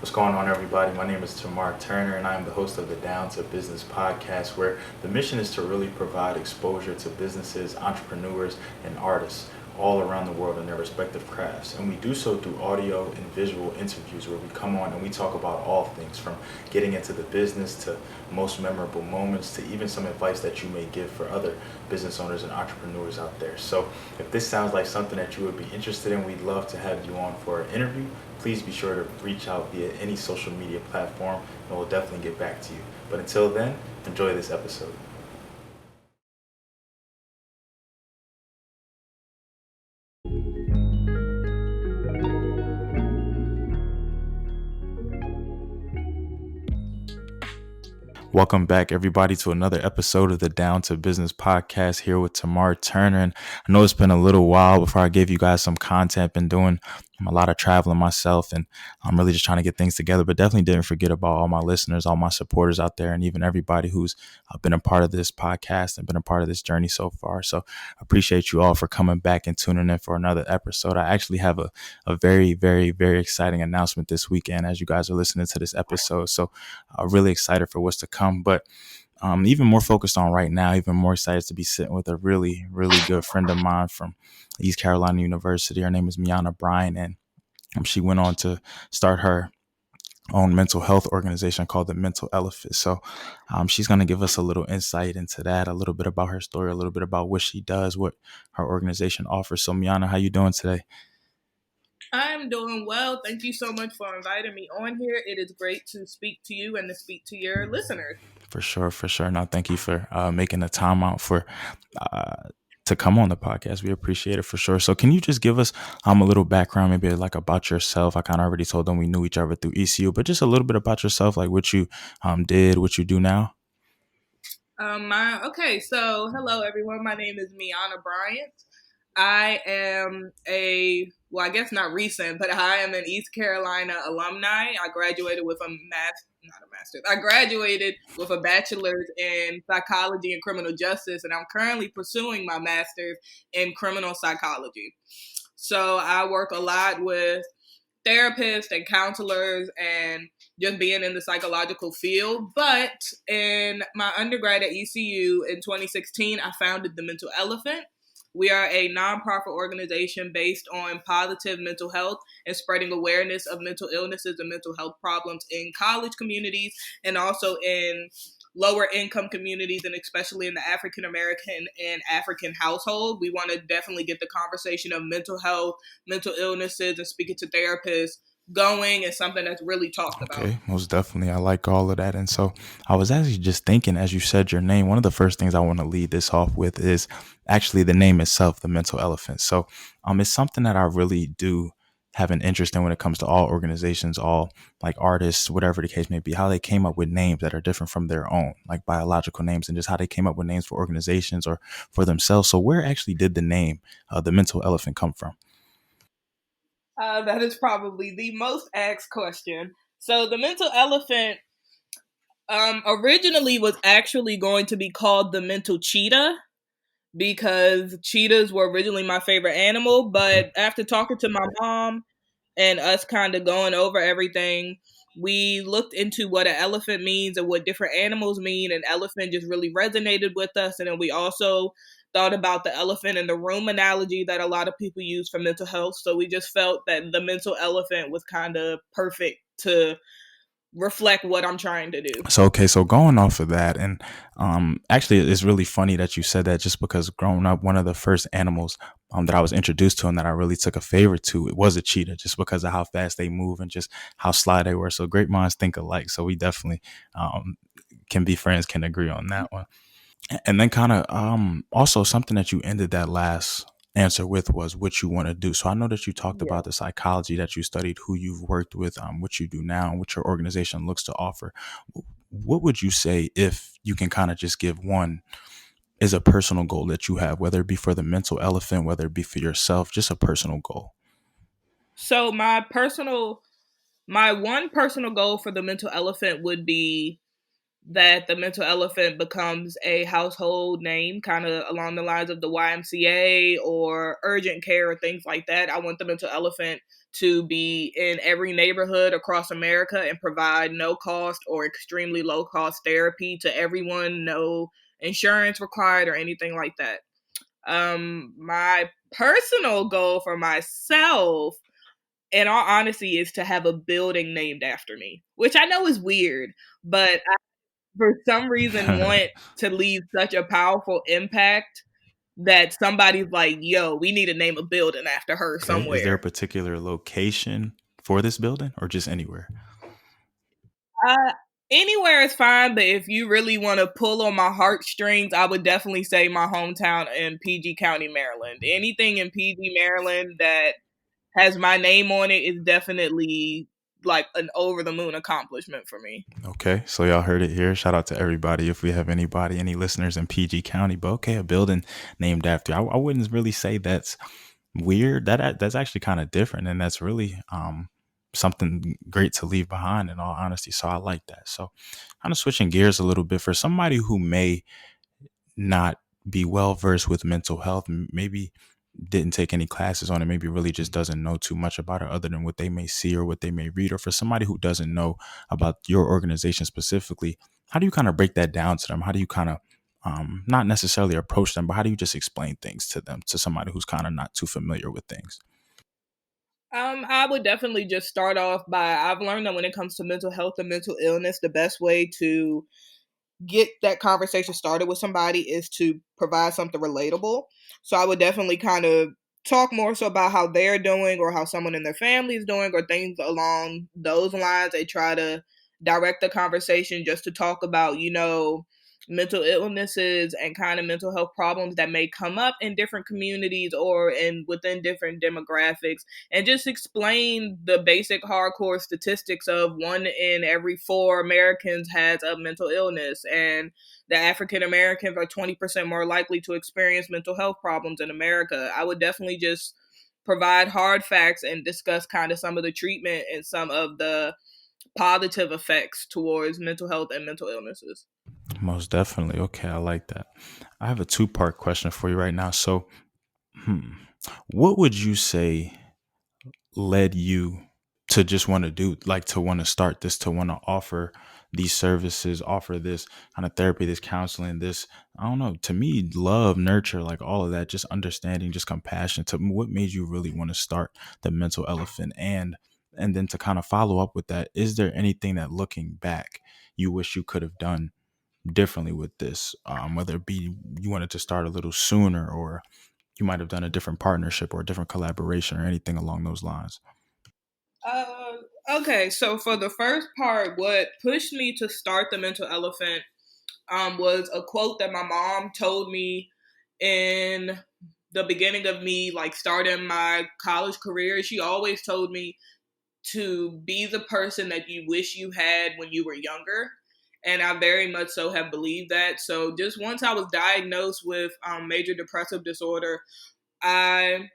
What's going on, everybody? My name is Tamar Turner, and I'm the host of the Down to Business podcast, where the mission is to really provide exposure to businesses, entrepreneurs, and artists all around the world in their respective crafts. And we do so through audio and visual interviews where we come on and we talk about all things from getting into the business to most memorable moments to even some advice that you may give for other business owners and entrepreneurs out there. So if this sounds like something that you would be interested in, we'd love to have you on for an interview. Please be sure to reach out via any social media platform and we'll definitely get back to you. But until then, enjoy this episode. Welcome back, everybody, to another episode of the Down to Business podcast here with Tamar Turner. And I know it's been a little while before I gave you guys some content. Been doing a lot of traveling myself, and I'm really just trying to get things together, but definitely didn't forget about all my listeners, all my supporters out there, and even everybody who's been a part of this podcast and been a part of this journey so far. So I appreciate you all for coming back and tuning in for another episode. I actually have a very, very, very exciting announcement this weekend as you guys are listening to this episode. So really excited for what's to come, but even more focused on right now, even more excited to be sitting with a really, really good friend of mine from East Carolina University. Her name is Miana Bryant, and she went on to start her own mental health organization called the Mental Elephant. So she's going to give us a little insight into that, a little bit about her story, a little bit about what she does, what her organization offers. So Miana, how you doing today? I'm doing well. Thank you so much for inviting me on here. It is great to speak to you and to speak to your listeners. For sure. No, thank you for making the time out for to come on the podcast. We appreciate it for sure. So can you just give us a little background, maybe like about yourself? I kind of already told them we knew each other through ECU, but just a little bit about yourself, like what you did, what you do now. So hello everyone. My name is Miana Bryant. I am I guess not recent, but I am an East Carolina alumni. I graduated with I graduated with a bachelor's in psychology and criminal justice, and I'm currently pursuing my master's in criminal psychology. So I work a lot with therapists and counselors and just being in the psychological field. But in my undergrad at ECU in 2016, I founded the Mental Elephant. We are a nonprofit organization based on positive mental health and spreading awareness of mental illnesses and mental health problems in college communities and also in lower income communities, and especially in the African American and African household. We want to definitely get the conversation of mental health, mental illnesses, and speaking to therapists going, and something that's really talked about. Okay, most definitely. I like all of that. And so I was actually just thinking, as you said your name, one of the first things I want to lead this off with is actually the name itself, the Mental Elephant. So it's something that I really do have an interest in when it comes to all organizations, all like artists, whatever the case may be, how they came up with names that are different from their own, like biological names, and just how they came up with names for organizations or for themselves. So where actually did the name, the Mental Elephant, come from? That is probably the most asked question. So the Mental Elephant originally was actually going to be called the Mental Cheetah, because cheetahs were originally my favorite animal. But after talking to my mom and us kind of going over everything, we looked into what an elephant means and what different animals mean, and elephant just really resonated with us. And then we also thought about the elephant in the room analogy that a lot of people use for mental health. So we just felt that the mental elephant was kind of perfect to reflect what I'm trying to do. So going off of that, and actually, it's really funny that you said that, just because growing up, one of the first animals that I was introduced to and that I really took a favorite to, it was a cheetah, just because of how fast they move and just how sly they were. So great minds think alike. So we definitely can be friends, can agree on that one. And then kind of also something that you ended that last answer with was what you want to do. So I know that you talked about the psychology that you studied, who you've worked with, what you do now, and what your organization looks to offer. What would you say, if you can kind of just give one, is a personal goal that you have, whether it be for the Mental Elephant, whether it be for yourself, just a personal goal? So my one personal goal for the Mental Elephant would be that the Mental Elephant becomes a household name, kind of along the lines of the YMCA or urgent care or things like that. I want the Mental Elephant to be in every neighborhood across America and provide no cost or extremely low cost therapy to everyone, no insurance required or anything like that. My personal goal for myself, in all honesty, is to have a building named after me, which I know is weird, but I, for some reason, want to leave such a powerful impact that somebody's like, yo, we need to name a building after her Okay. Is there a somewhere. particular location for this building or just anywhere? Uh, Anywhere is fine, but if you really want to pull on my heartstrings, I would definitely say my hometown in PG County, Maryland. Anything in PG, Maryland that has my name on it is definitely like an over the moon accomplishment for me. Okay, so y'all heard it here. Shout out to everybody. If we have anybody, any listeners in PG County, but okay, a building named after. I wouldn't really say that's weird. That's actually kind of different, and that's really something great to leave behind. In all honesty, so I like that. So, kind of switching gears a little bit for somebody who may not be well versed with mental health, maybe didn't take any classes on it, maybe really just doesn't know too much about it other than what they may see or what they may read, or for somebody who doesn't know about your organization specifically, how do you kind of break that down to them? How do you kind of not necessarily approach them, but how do you just explain things to them, to somebody who's kind of not too familiar with things? I would definitely just start off by, I've learned that when it comes to mental health and mental illness, the best way to get that conversation started with somebody is to provide something relatable. So I would definitely kind of talk more so about how they're doing or how someone in their family is doing or things along those lines. They try to direct the conversation just to talk about, mental illnesses and kind of mental health problems that may come up in different communities or in within different demographics, and just explain the basic hardcore statistics of 1 in every 4 Americans has a mental illness, and the African Americans are 20% more likely to experience mental health problems in America. I would definitely just provide hard facts and discuss kind of some of the treatment and some of the positive effects towards mental health and mental illnesses. Most definitely. Okay, I like that. I have a two-part question for you right now. So, hmm, what would you say led you to just want to do, like, to want to start this, to want to offer these services, offer this kind of therapy, this counseling, this, I don't know, to me, love, nurture, like all of that, just understanding, just compassion, to what made you really want to start the mental elephant? And then to kind of follow up with that, is there anything that, looking back, you wish you could have done differently with this, whether it be you wanted to start a little sooner, or you might have done a different partnership or a different collaboration or anything along those lines? Uh, okay, so for the first part, what pushed me to start the mental elephant was a quote that my mom told me in the beginning of me like starting my college career. She always told me to be the person that you wish you had when you were younger. And I very much so have believed that. So just once I was diagnosed with major depressive disorder, I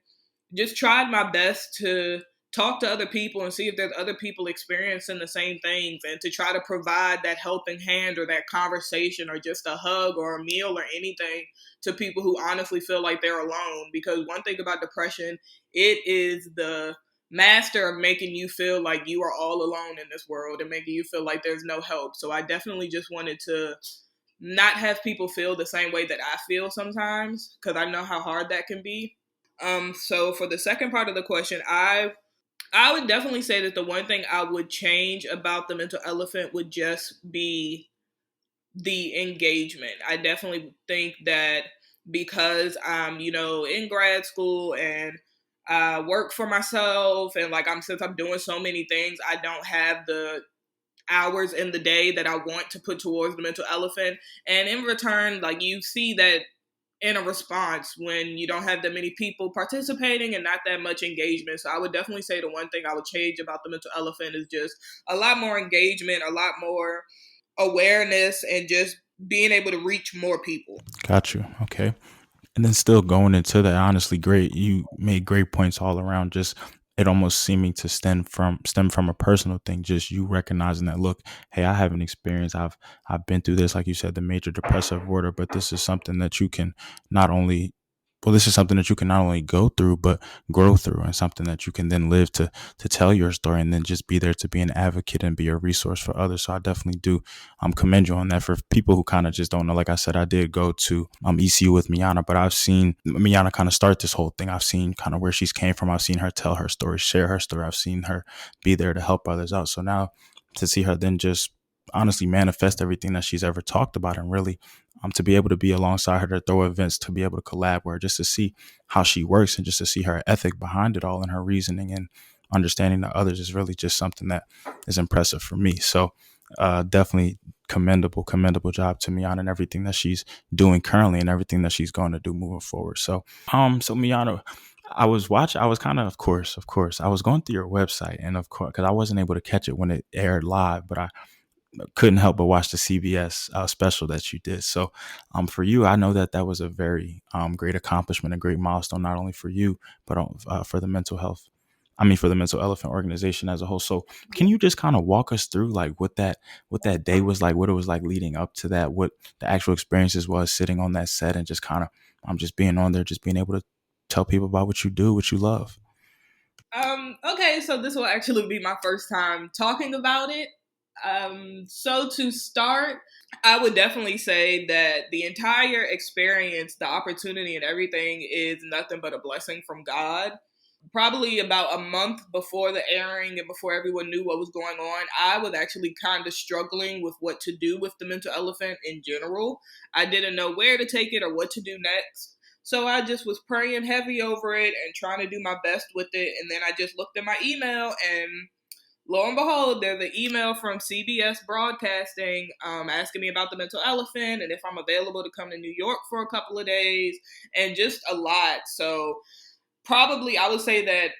just tried my best to talk to other people and see if there's other people experiencing the same things, and to try to provide that helping hand or that conversation or just a hug or a meal or anything to people who honestly feel like they're alone. Because one thing about depression, it is the master of making you feel like you are all alone in this world and making you feel like there's no help. So I definitely just wanted to not have people feel the same way that I feel sometimes, because I know how hard that can be. So for the second part of the question, I would definitely say that the one thing I would change about the mental elephant would just be the engagement. I definitely think that because I'm, in grad school and I work for myself, and like since I'm doing so many things, I don't have the hours in the day that I want to put towards the mental elephant. And in return, like you see that in a response when you don't have that many people participating and not that much engagement. So I would definitely say the one thing I would change about the mental elephant is just a lot more engagement, a lot more awareness, and just being able to reach more people. Got you. Okay. And then still going into that, honestly, great. You made great points all around. Just it almost seeming to stem from a personal thing. Just you recognizing that, look, hey, I have an experience. I've been through this, like you said, the major depressive order, but this is something that you can not only well, this is something that you can not only go through but grow through, and something that you can then live to tell your story, and then just be there to be an advocate and be a resource for others. So I definitely do commend you on that. For people who kind of just don't know, like I said, I did go to ECU with Miana, but I've seen Miana kind of start this whole thing. I've seen kind of where she's came from. I've seen her tell her story, share her story. I've seen her be there to help others out. So now to see her then just honestly manifest everything that she's ever talked about, and really to be able to be alongside her, to throw events, to be able to collab with her, just to see how she works, and just to see her ethic behind it all, and her reasoning and understanding that others, is really just something that is impressive for me. So definitely commendable job to Miana and everything that she's doing currently, and everything that she's going to do moving forward. So Miana, I was kind of course, I was going through your website, and of course, because I wasn't able to catch it when it aired live, but I couldn't help but watch the CBS special that you did. So, for you, I know that that was a very great accomplishment, a great milestone, not only for you, but for the mental health. I mean, for the Mental Elephant organization as a whole. So, can you just kind of walk us through like what that day was like, what it was like leading up to that, what the actual experiences was sitting on that set, and just kind of just being on there, just being able to tell people about what you do, what you love. Okay, so this will actually be my first time talking about it. So to start, I would definitely say that the entire experience, the opportunity, and everything is nothing but a blessing from God. Probably about a month before the airing and before everyone knew what was going on, I was actually kind of struggling with what to do with the mental elephant in general. I didn't know where to take it or what to do next. So I just was praying heavy over it and trying to do my best with it. And then I just looked at my email, and lo and behold, there's an email from CBS Broadcasting asking me about the mental elephant and if I'm available to come to New York for a couple of days, and just a lot. So probably I would say that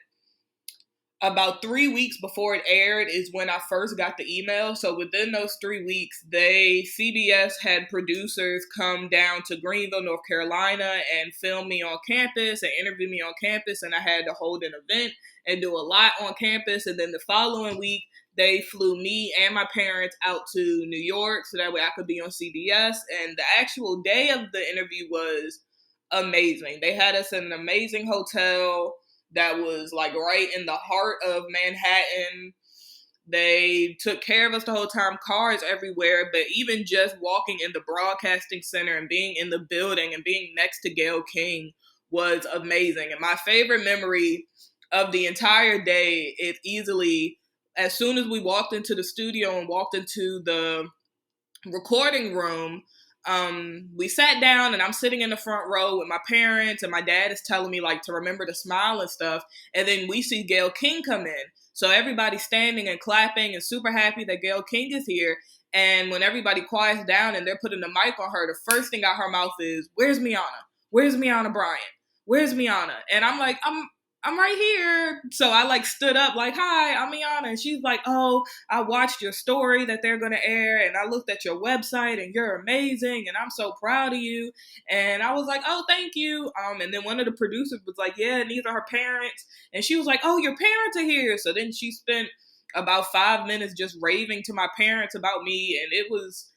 about 3 weeks before it aired is when I first got the email. So within those 3 weeks, CBS had producers come down to Greenville, North Carolina, and film me on campus and interview me on campus, and I had to hold an event and do a lot on campus. And then the following week, they flew me and my parents out to New York so that way I could be on CBS. And the actual day of the interview was amazing. They had us in an amazing hotel that was like right in the heart of Manhattan. They took care of us the whole time, cars everywhere, but even just walking in the broadcasting center and being in the building and being next to Gayle King was amazing. And my favorite memory of the entire day is easily as soon as we walked into the studio and walked into the recording room, we sat down and I'm sitting in the front row with my parents, and my dad is telling me like to remember to smile and stuff. And then we see Gayle King come in. So everybody's standing and clapping and super happy that Gayle King is here. And when everybody quiets down and they're putting the mic on her, the first thing out her mouth is, "Where's Miana? Where's Miana Bryant? Where's Miana?" And I'm like, I'm right here. So I like stood up like, "Hi, I'm Miana." And she's like, "Oh, I watched your story that they're going to air, and I looked at your website, and you're amazing, and I'm so proud of you." And I was like, "Oh, thank you." And then one of the producers was like, "Yeah, and these are her parents." And she was like, "Oh, your parents are here." So then she spent about 5 minutes just raving to my parents about me, and it was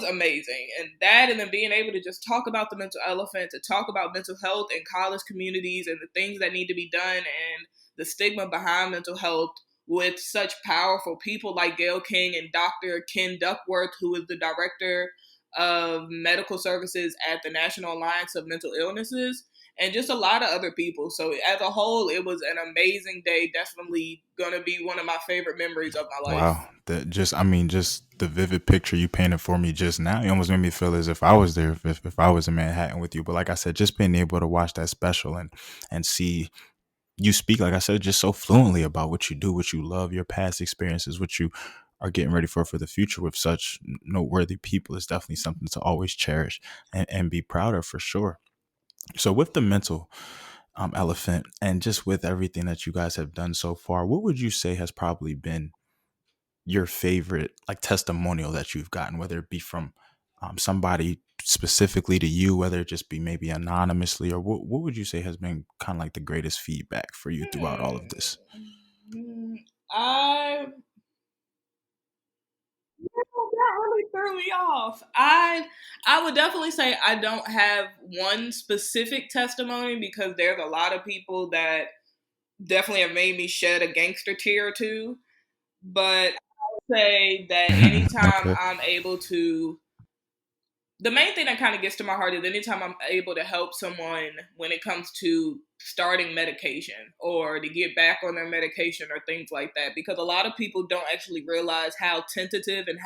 amazing. And that, and then being able to just talk about the mental elephant, to talk about mental health in college communities and the things that need to be done, and the stigma behind mental health with such powerful people like Gayle King and Dr. Ken Duckworth, who is the director of medical services at the National Alliance of Mental Illnesses, and just a lot of other people. So as a whole, it was an amazing day. Definitely going to be one of my favorite memories of my life. Wow. That just, I mean, just the vivid picture you painted for me just now, it almost made me feel as if I was there, if I was in Manhattan with you. But like I said, just being able to watch that special and see you speak, like I said, just so fluently about what you do, what you love, your past experiences, what you are getting ready for the future with such noteworthy people, is definitely something to always cherish and be proud of, for sure. So with the mental elephant, and just with everything that you guys have done so far, what would you say has probably been your favorite like testimonial that you've gotten, whether it be from somebody specifically to you, whether it just be maybe anonymously, or what would you say has been kind of like the greatest feedback for you throughout all of this? I That really threw me off. I would definitely say I don't have one specific testimony because there's a lot of people that definitely have made me shed a gangster tear or two. But I would say that anytime Okay. I'm able to, the main thing that kind of gets to my heart is anytime I'm able to help someone when it comes to starting medication or to get back on their medication or things like that. Because a lot of people don't actually realize how tentative and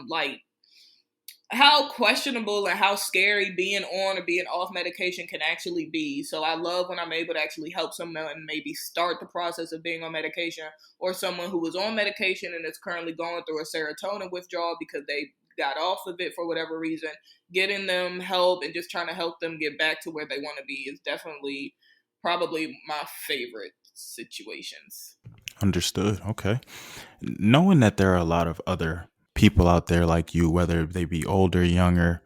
like how questionable and how scary being on or being off medication can actually be. So I love when I'm able to actually help someone maybe start the process of being on medication, or someone who was on medication and is currently going through a serotonin withdrawal because they got off of it for whatever reason. Getting them help and just trying to help them get back to where they want to be is definitely probably my favorite situations. Understood. Okay. Knowing that there are a lot of other people out there like you, whether they be older, younger,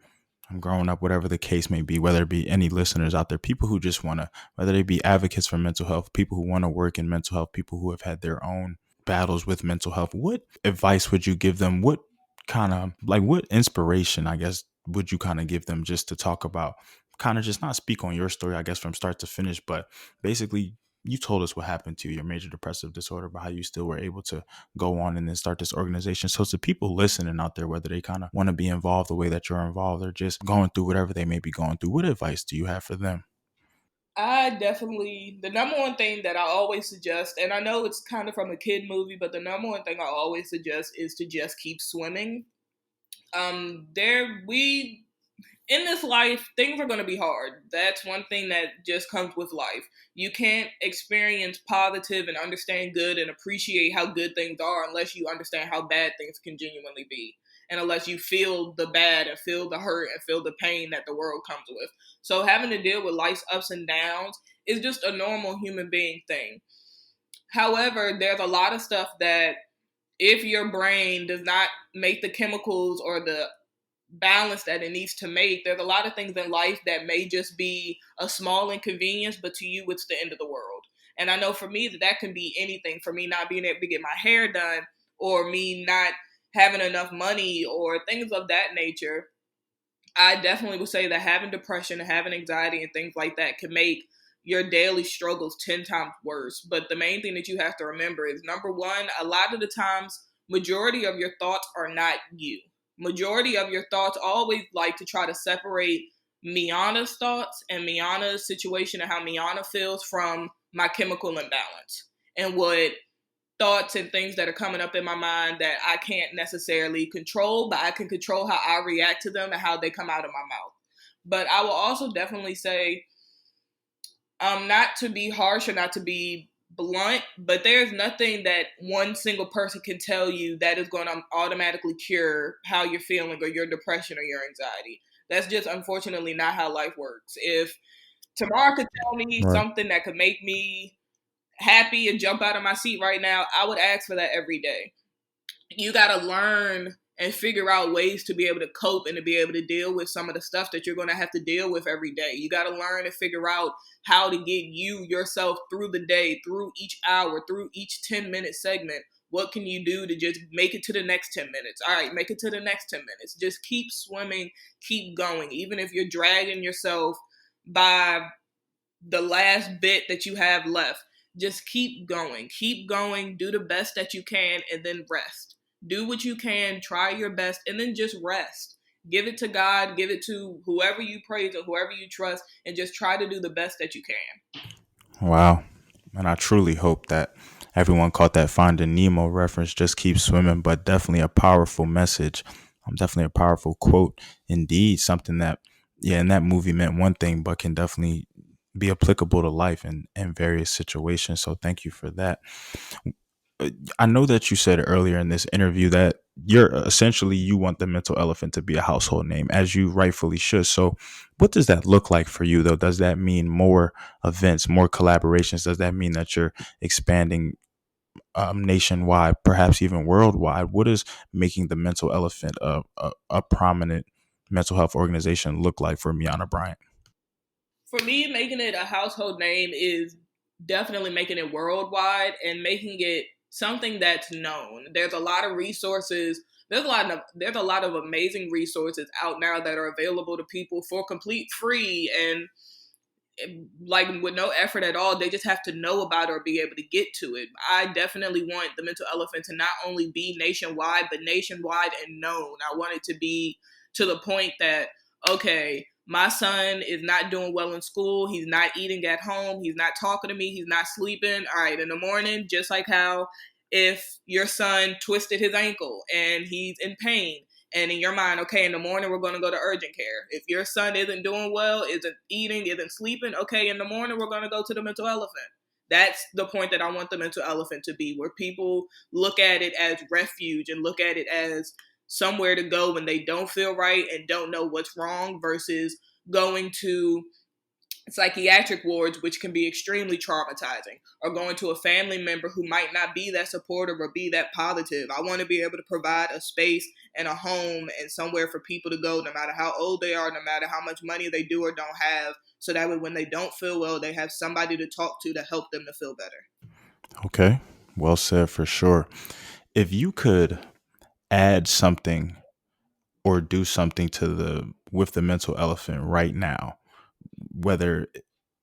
growing up, whatever the case may be, whether it be any listeners out there, people who just want to, whether they be advocates for mental health, people who want to work in mental health, people who have had their own battles with mental health, what advice would you give them? What kind of, like, what inspiration, I guess, would you kind of give them just to talk about, kind of just not speak on your story, I guess, from start to finish, but basically, you told us what happened to you, your major depressive disorder, but how you still were able to go on and then start this organization. So to people listening out there, whether they kind of want to be involved the way that you're involved or just going through whatever they may be going through, what advice do you have for them? I definitely, the number one thing that I always suggest, and I know it's kind of from a kid movie, but the number one thing I always suggest is to just keep swimming. We in this life, things are going to be hard. That's one thing that just comes with life. You can't experience positive and understand good and appreciate how good things are unless you understand how bad things can genuinely be. And unless you feel the bad and feel the hurt and feel the pain that the world comes with. So having to deal with life's ups and downs is just a normal human being thing. However, there's a lot of stuff that if your brain does not make the chemicals or the balance that it needs to make, there's a lot of things in life that may just be a small inconvenience, but to you, it's the end of the world. And I know for me that can be anything. For me, not being able to get my hair done, or me not having enough money, or things of that nature. I definitely would say that having depression and having anxiety and things like that can make your daily struggles 10 times worse. But the main thing that you have to remember is, number one, a lot of the times, majority of your thoughts are not you. Majority of your thoughts always like to try to separate Miana's thoughts and Miana's situation and how Miana feels from my chemical imbalance and what thoughts and things that are coming up in my mind that I can't necessarily control, but I can control how I react to them and how they come out of my mouth. But I will also definitely say, not to be harsh or not to be blunt, but there's nothing that one single person can tell you that is going to automatically cure how you're feeling or your depression or your anxiety. That's just unfortunately not how life works. If tomorrow could tell me Right. something that could make me happy and jump out of my seat right now, I would ask for that every day. You got to learn and figure out ways to be able to cope and to be able to deal with some of the stuff that you're going to have to deal with every day. You got to learn and figure out how to get yourself through the day, through each hour, through each 10-minute segment. What can you do to just make it to the next 10 minutes? All right, make it to the next 10 minutes. Just keep swimming, keep going. Even if you're dragging yourself by the last bit that you have left, just keep going. Keep going. Do the best that you can and then rest. Do what you can. Try your best and then just rest. Give it to God. Give it to whoever you praise or whoever you trust, and just try to do the best that you can. Wow. And I truly hope that everyone caught that Finding Nemo reference. Just keep swimming, but definitely a powerful message. Definitely a powerful quote. Indeed, something that, yeah, in that movie meant one thing, but can definitely be applicable to life in various situations. So thank you for that. I know that you said earlier in this interview that you're essentially you want the mental elephant to be a household name, as you rightfully should. So, what does that look like for you, though? Does that mean more events, more collaborations? Does that mean that you're expanding nationwide, perhaps even worldwide? What is making the mental elephant a prominent mental health organization look like for Miana Bryant? For me, making it a household name is definitely making it worldwide and making it something that's known. There's a lot of resources there's a lot of amazing resources out now that are available to people for complete free, and like with no effort at all. They just have to know about it or be able to get to it. I definitely want the mental elephant to not only be nationwide, but nationwide and known. I want it to be to the point that, okay, my son is not doing well in school. He's not eating at home. He's not talking to me. He's not sleeping. All right, in the morning, just like how if your son twisted his ankle and he's in pain, and in your mind, okay, in the morning we're going to go to urgent care. If your son isn't doing well, isn't eating, isn't sleeping, okay, in the morning we're going to go to the mental elephant. That's the point that I want the mental elephant to be, where people look at it as refuge and look at it as somewhere to go when they don't feel right and don't know what's wrong, versus going to psychiatric wards, which can be extremely traumatizing, or going to a family member who might not be that supportive or be that positive. I want to be able to provide a space and a home and somewhere for people to go, no matter how old they are, no matter how much money they do or don't have, so that way when they don't feel well, they have somebody to talk to help them to feel better. Okay. Well said for sure. If you could add something or do something to the with the mental elephant right now, whether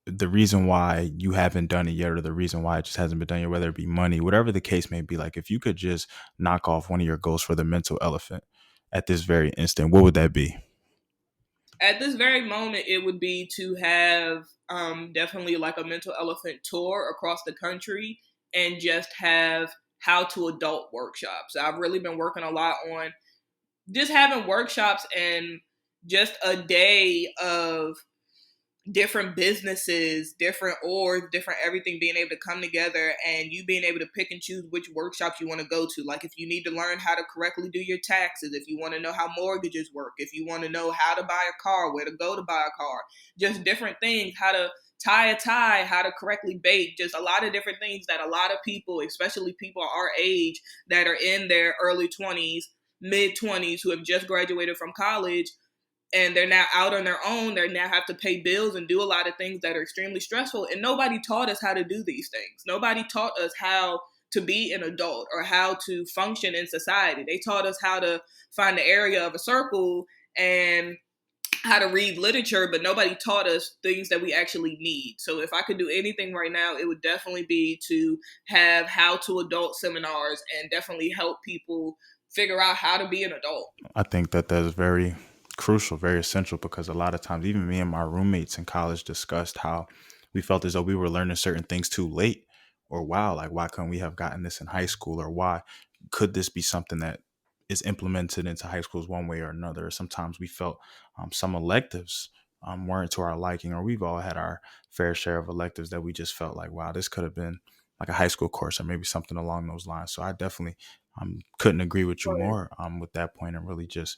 the reason why you haven't done it yet or the reason why it just hasn't been done yet, whether it be money, whatever the case may be, like if you could just knock off one of your goals for the mental elephant at this very instant, what would that be? At this very moment, it would be to have definitely like a mental elephant tour across the country, and just have how to adult workshops. I've really been working a lot on just having workshops and just a day of different businesses, different orgs, different everything being able to come together, and you being able to pick and choose which workshops you want to go to. Like if you need to learn how to correctly do your taxes, if you want to know how mortgages work, if you want to know how to buy a car, where to go to buy a car, just different things, how to tie a tie, how to correctly bake, just a lot of different things that a lot of people, especially people our age that are in their early 20s, mid 20s, who have just graduated from college, and they're now out on their own. They now have to pay bills and do a lot of things that are extremely stressful. And nobody taught us how to do these things. Nobody taught us how to be an adult or how to function in society. They taught us how to find the area of a circle and how to read literature, but nobody taught us things that we actually need. So if I could do anything right now, it would definitely be to have how to adult seminars and definitely help people figure out how to be an adult. I think that that's very crucial, very essential, because a lot of times, even me and my roommates in college discussed how we felt as though we were learning certain things too late, or wow, like why couldn't we have gotten this in high school, or why could this be something that is implemented into high schools one way or another. Sometimes we felt some electives weren't to our liking, or we've all had our fair share of electives that we just felt like, wow, this could have been like a high school course or maybe something along those lines. So I definitely couldn't agree with you more with that point, and really just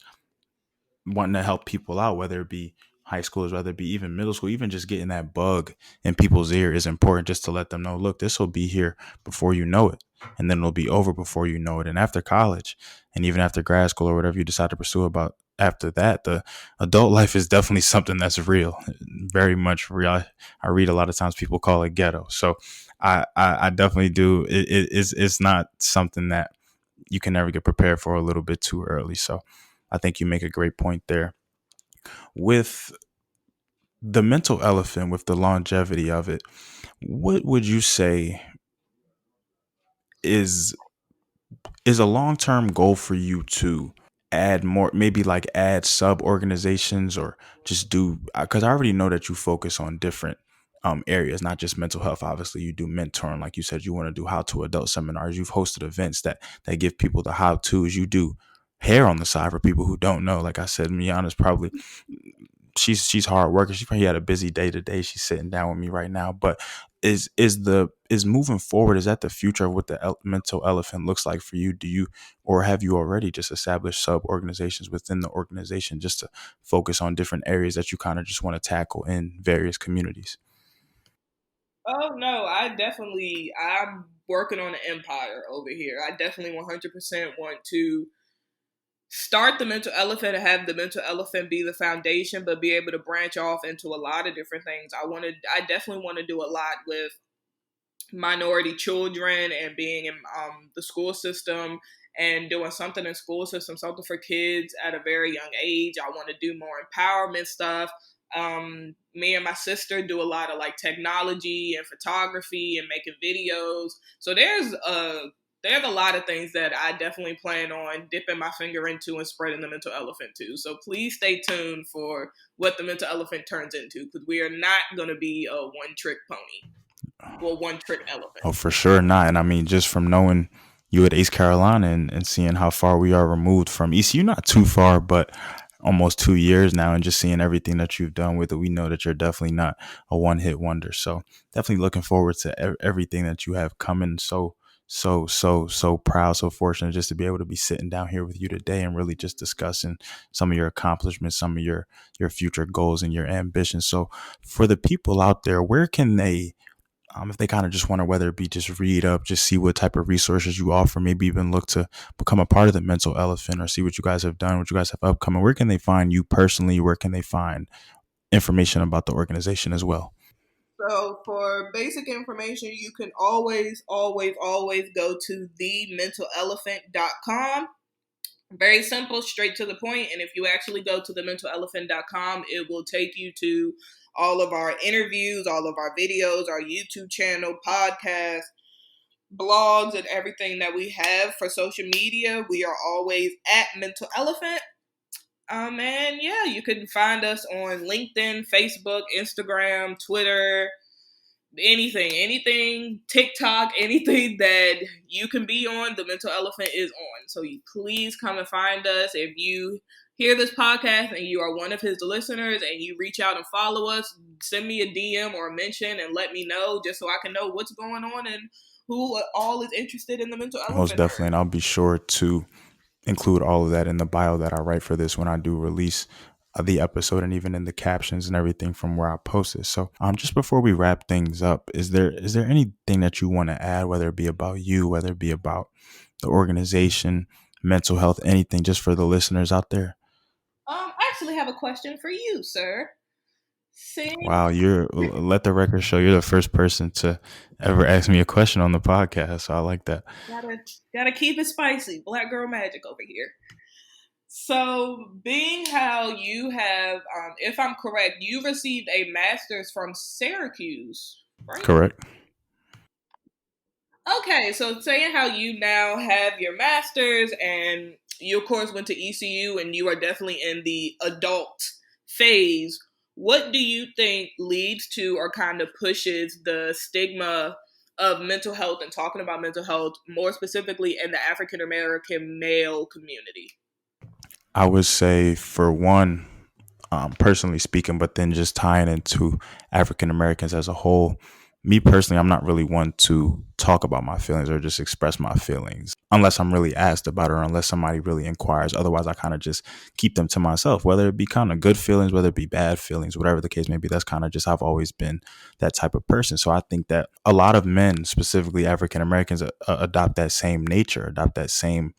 wanting to help people out, whether it be high schoolers, whether it be even middle school, even just getting that bug in people's ear is important, just to let them know, look, this will be here before you know it. And then it'll be over before you know it. And after college and even after grad school or whatever you decide to pursue about after that, the adult life is definitely something that's real, very much real. I read a lot of times people call it ghetto. So I definitely do. It's not something that you can never get prepared for a little bit too early. So I think you make a great point there. With the mental elephant, with the longevity of it, what would you say is is a long-term goal for you to add more, maybe like add sub organizations, or just do, because I already know that you focus on different areas, not just mental health. Obviously you do mentoring, like you said, you want to do how to adult seminars, you've hosted events that give people the how to's, you do hair on the side for people who don't know. Like I said, Miana's probably, she's hard worker. She probably had a busy day today. She's sitting down with me right now. But is moving forward, is that the future of what the mental elephant looks like for you? Do you, or have you already just established sub organizations within the organization just to focus on different areas that you kind of just want to tackle in various communities? Oh no, I'm working on an empire over here. I definitely 100% want to start the mental elephant and have the mental elephant be the foundation, but be able to branch off into a lot of different things. I definitely want to do a lot with minority children and being in the school system and doing something in school system, something for kids at a very young age. I want to do more empowerment stuff. Me and my sister do a lot of like technology and photography and making videos. So there's a lot of things that I definitely plan on dipping my finger into and spreading the mental elephant to. So please stay tuned for what the mental elephant turns into, because we are not going to be a one trick pony. Well, one trick elephant. Oh, for sure not. And I mean, just from knowing you at East Carolina and seeing how far we are removed from ECU, not too far, but almost 2 years now, and just seeing everything that you've done with it, we know that you're definitely not a one hit wonder. So definitely looking forward to everything that you have coming. So proud, so fortunate just to be able to be sitting down here with you today and really just discussing some of your accomplishments, some of your future goals and your ambitions. So for the people out there, where can they, if they kind of just wonder, whether it be just read up, just see what type of resources you offer, maybe even look to become a part of the mental elephant or see what you guys have done, what you guys have upcoming, where can they find you personally? Where can they find information about the organization as well? So for basic information, you can always go to thementalelephant.com. Very simple, straight to the point. And if you actually go to thementalelephant.com, it will take you to all of our interviews, all of our videos, our YouTube channel, podcast, blogs, and everything that we have for social media. We are always at Mental Elephant. And yeah, you can find us on LinkedIn, Facebook, Instagram, Twitter, anything, TikTok, anything that you can be on, the Mental Elephant is on. So you please come and find us. If you hear this podcast and you are one of his listeners and you reach out and follow us, send me a DM or a mention and let me know, just so I can know what's going on and who all is interested in the Mental Most Elephant. definitely. And I'll be sure to include all of that in the bio that I write for this when I do release the episode, and even in the captions and everything from where I post it. So just before we wrap things up, is there anything that you want to add, whether it be about you, whether it be about the organization, mental health, anything, just for the listeners out there? I actually have a question for you, sir. Seeing Wow, you're, let the record show, you're the first person to ever ask me a question on the podcast. So I like that. gotta gotta keep it spicy. Black girl magic over here. So, being how you have, if I'm correct, you received a master's from Syracuse, right? Correct. Okay, so saying how you now have your master's and you, of course, went to ECU and you are definitely in the adult phase, what do you think leads to or kind of pushes the stigma of mental health and talking about mental health, more specifically in the African American male community? I would say, for one, personally speaking, but then just tying into African Americans as a whole. Me personally, I'm not really one to talk about my feelings or just express my feelings unless I'm really asked about it, or unless somebody really inquires. Otherwise, I kind of just keep them to myself, whether it be kind of good feelings, whether it be bad feelings, whatever the case may be. That's kind of just, I've always been that type of person. So I think that a lot of men, specifically African Americans, adopt that same nature, adopt that same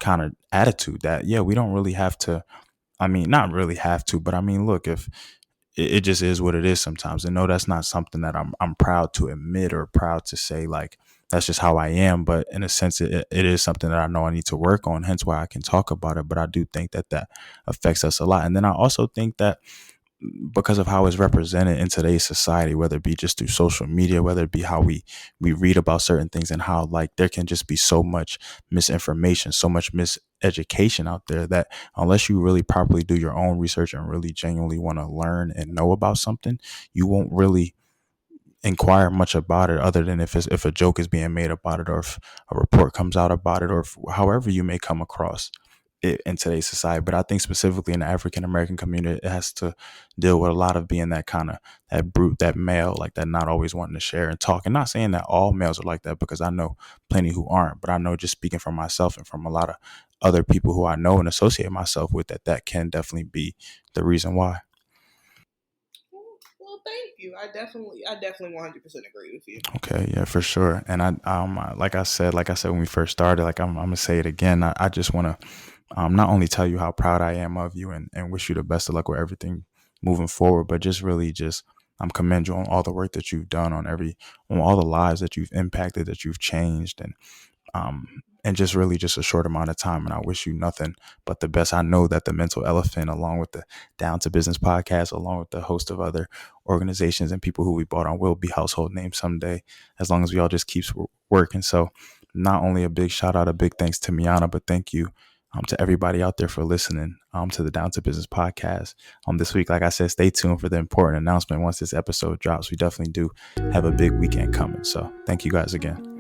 kind of attitude that, yeah, we don't really have to, I mean, not really have to, but I mean, look, if it just is what it is sometimes. And no, that's not something that I'm proud to admit or proud to say, like, that's just how I am. But in a sense, it is something that I know I need to work on, hence why I can talk about it. But I do think that that affects us a lot. And then I also think that because of how it's represented in today's society, whether it be just through social media, whether it be how we read about certain things, and how, like, there can just be so much misinformation, so much miseducation out there, that unless you really properly do your own research and really genuinely want to learn and know about something, you won't really inquire much about it, other than if a joke is being made about it, or if a report comes out about it, or however you may come across it in today's society. But I think specifically in the African American community, it has to deal with a lot of being that kind of, that brute, that male, like that, not always wanting to share and talk. And not saying that all males are like that, because I know plenty who aren't, but I know, just speaking from myself and from a lot of other people who I know and associate myself with, that that can definitely be the reason why. Well, thank you. I definitely 100% agree with you. Okay, yeah, for sure. And like I said when we first started, like, I'm gonna say it again. I just want to not only tell you how proud I am of you, and wish you the best of luck with everything moving forward, but just really just commend you on all the work that you've done on all the lives that you've impacted, that you've changed, and just really just a short amount of time. And I wish you nothing but the best. I know that the Mental Elephant, along with the Down to Business podcast, along with the host of other organizations and people who we brought on, will be household names someday, as long as we all just keeps working. So not only a big shout out, a big thanks to Miana, but thank you to everybody out there for listening to the Down to Business podcast. This week, like I said, stay tuned for the important announcement once this episode drops. We definitely do have a big weekend coming. So thank you guys again.